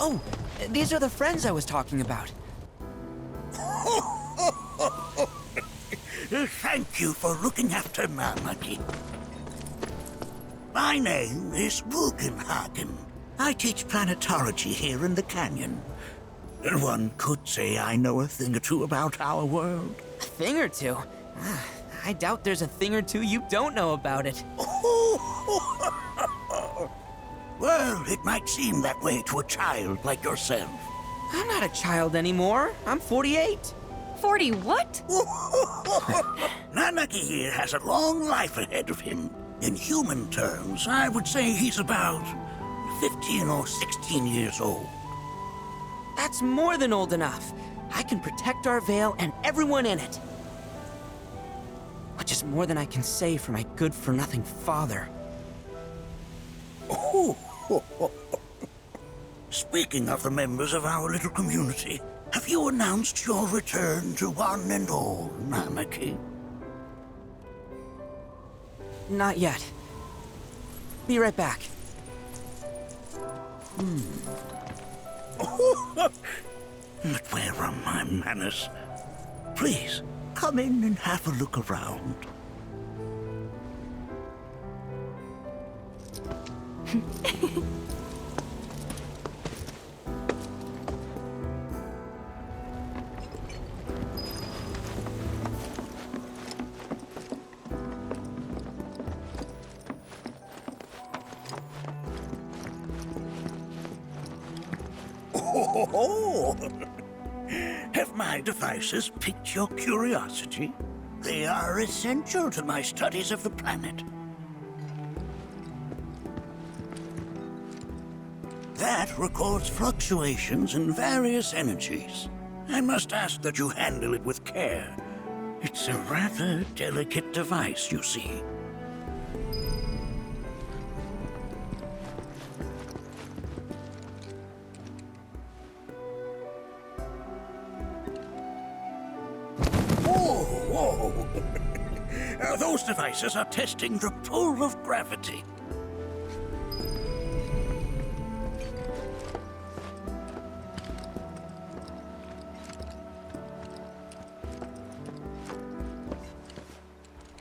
Oh, these are the friends I was talking about. Thank you for looking after Namaki. My name is Bugenhagen. I teach planetology here in the canyon. One could say I know a thing or two about our world. A thing or two? I doubt there's a thing or two you don't know about it. Well, it might seem that way to a child like yourself. I'm not a child anymore. I'm 48. 40 what? Nanaki here has a long life ahead of him. In human terms, I would say he's about 15 or 16 years old. That's more than old enough. I can protect our Veil and everyone in it. Which is more than I can say for my good-for-nothing father. Speaking of the members of our little community, have you announced your return to one and all, Namaki? Not yet. Be right back. But where are my manners? Please, come in and have a look around. Have my devices piqued your curiosity? They are essential to my studies of the planet. That records fluctuations in various energies. I must ask that you handle it with care. It's a rather delicate device, you see. Those devices are testing the pull of gravity.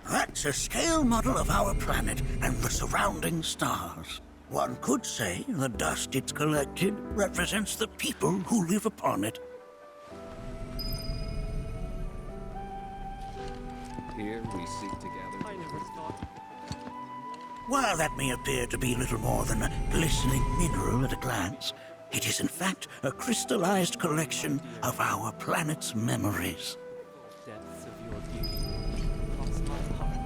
That's a scale model of our planet and the surrounding stars. One could say the dust it's collected represents the people who live upon it. Here we seek to gather. I never thought. While that may appear to be little more than a glistening mineral at a glance, it is in fact a crystallized collection of our planet's memories. Depths of your beauty cross my heart.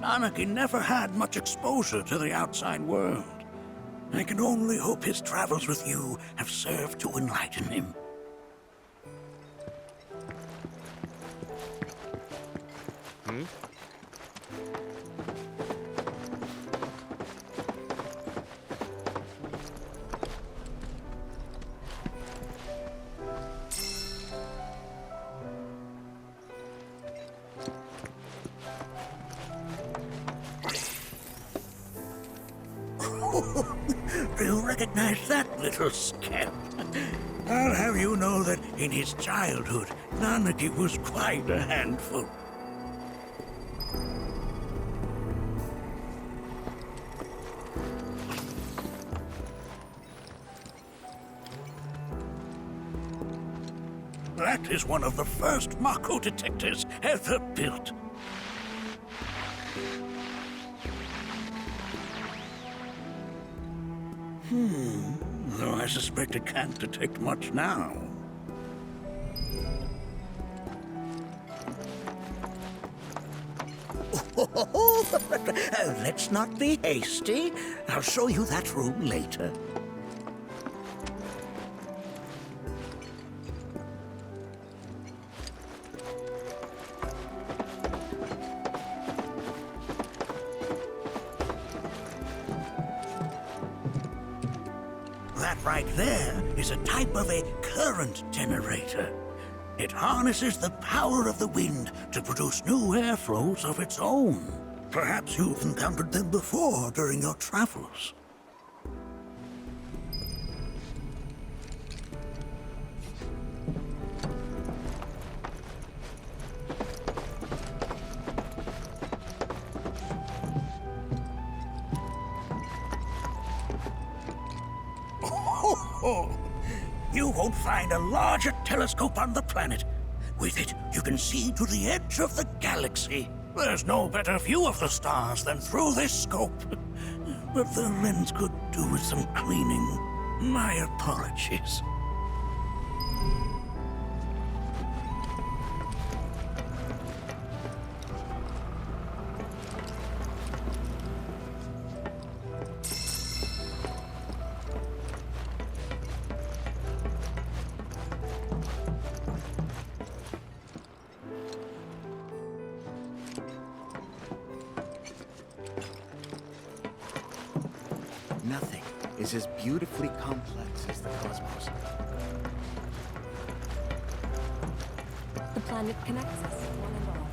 Anarchy never had much exposure to the outside world. I can only hope his travels with you have served to enlighten him. Do you recognize that little scamp? I'll have you know that in his childhood, Nanaki was quite a handful. That is one of the first Mako detectors ever built. Though I suspect it can't detect much now. Let's not be hasty. I'll show you that room later. That right there is a type of a current generator. It harnesses the power of the wind to produce new airflows of its own. Perhaps you've encountered them before during your travels. You won't find a larger telescope on the planet. With it, you can see to the edge of the galaxy. There's no better view of the stars than through this scope. But the lens could do with some cleaning. My apologies. Nothing is as beautifully complex as the cosmos. The planet connects us, one and all.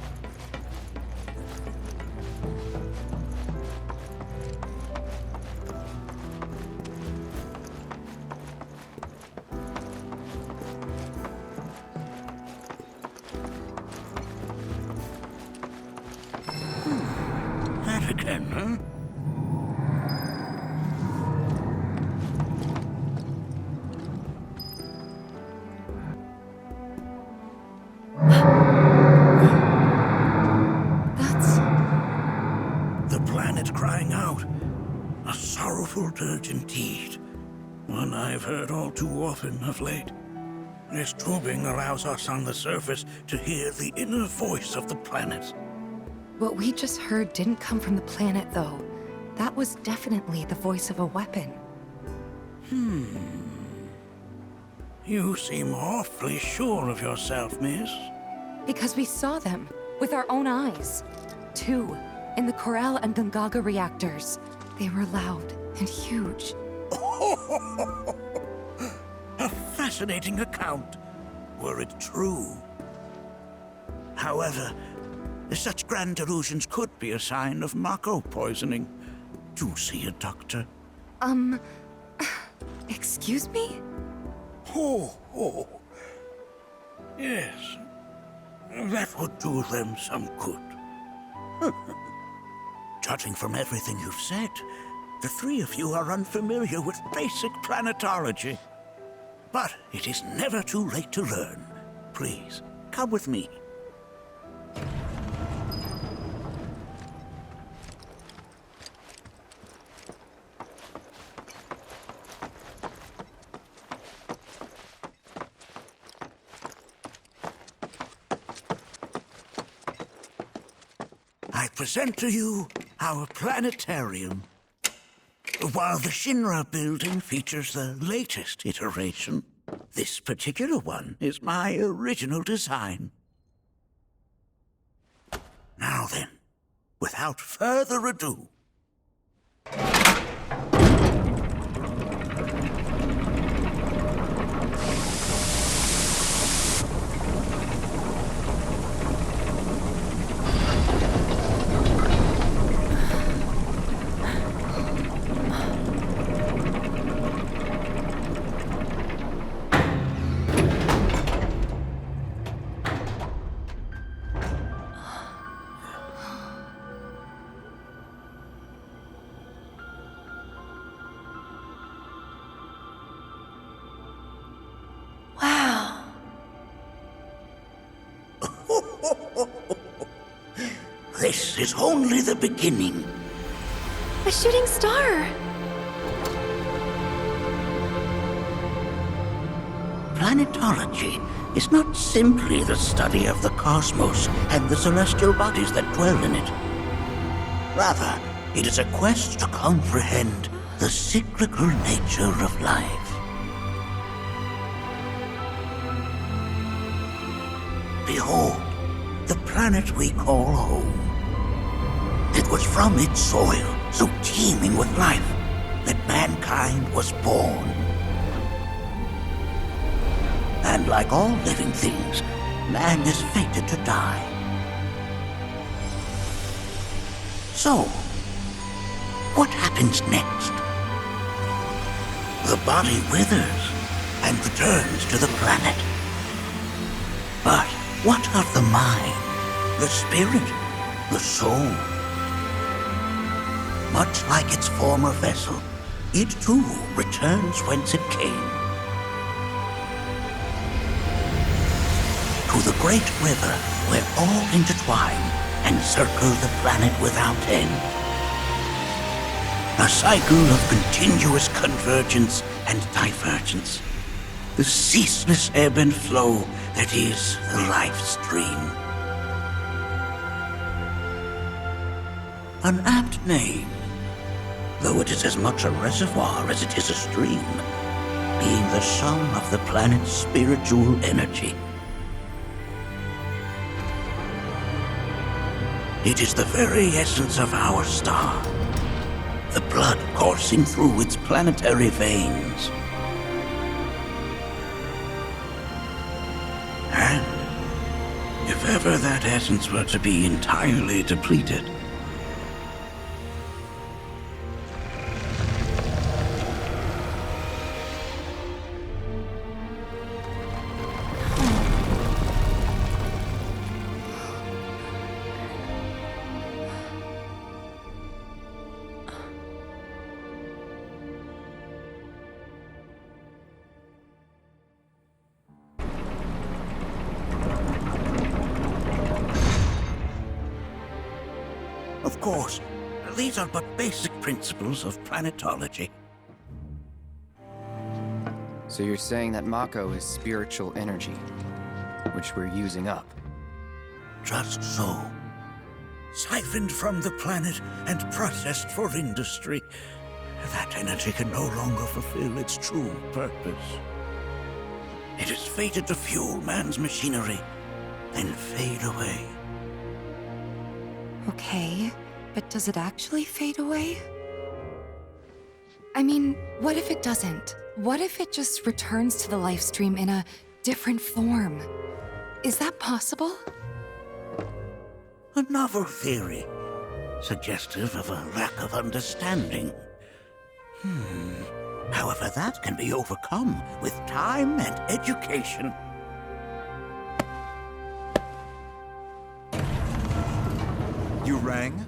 That again, huh? The planet crying out. A sorrowful dirge indeed. One I've heard all too often of late. This tubing allows us on the surface to hear the inner voice of the planet. What we just heard didn't come from the planet, though. That was definitely the voice of a weapon. You seem awfully sure of yourself, miss. Because we saw them, with our own eyes. Two, in the Corel and Gungaga reactors. They were loud and huge. A fascinating account, were it true. However, such grand delusions could be a sign of Mako poisoning. Do see a doctor. Excuse me? Oh. Yes. That would do them some good. Judging from everything you've said, the three of you are unfamiliar with basic planetology. But it is never too late to learn. Please, come with me. I present to you our planetarium. While the Shinra building features the latest iteration, this particular one is my original design. Now then, without further ado, Wow. this is only the beginning. A shooting star! Planetology is not simply the study of the cosmos and the celestial bodies that dwell in it. Rather, it is a quest to comprehend the cyclical nature of life. Behold, the planet we call home. It was from its soil, so teeming with life, that mankind was born. And like all living things, man is fated to die. So, what happens next? The body withers and returns to the planet. But what of the mind, the spirit, the soul? Much like its former vessel, it too returns whence it came. To the great river where all intertwine and circle the planet without end. A cycle of continuous convergence and divergence. The ceaseless ebb and flow that is the life stream. An apt name, though it is as much a reservoir as it is a stream, being the sum of the planet's spiritual energy. It is the very essence of our star, the blood coursing through its planetary veins. And if ever that essence were to be entirely depleted, of course, these are but basic principles of planetology. So you're saying that Mako is spiritual energy, which we're using up? Just so. Siphoned from the planet and processed for industry, that energy can no longer fulfill its true purpose. It is fated to fuel man's machinery, then fade away. Okay, but does it actually fade away? I mean, what if it doesn't? What if it just returns to the life stream in a different form? Is that possible? A novel theory, suggestive of a lack of understanding. However, that can be overcome with time and education. You rang?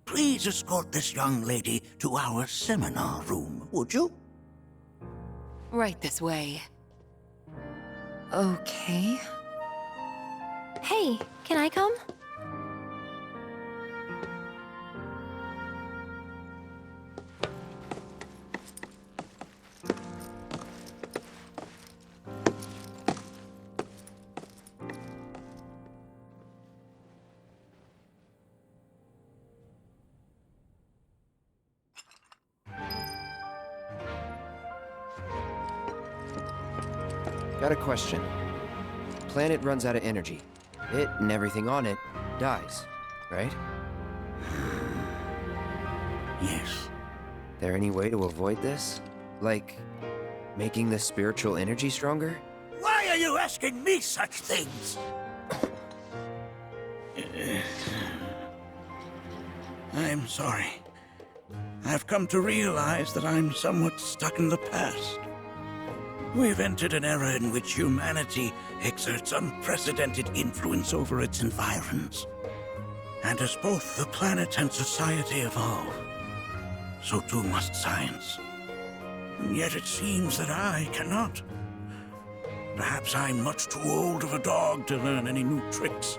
Please escort this young lady to our seminar room, would you? Right this way. Okay. Hey, can I come? Got a question. Planet runs out of energy. It and everything on it dies, right? Yes. There any way to avoid this? Like, making the spiritual energy stronger? Why are you asking me such things? I'm sorry. I've come to realize that I'm somewhat stuck in the past. We've entered an era in which humanity exerts unprecedented influence over its environs. And as both the planet and society evolve, so too must science. And yet it seems that I cannot. Perhaps I'm much too old of a dog to learn any new tricks.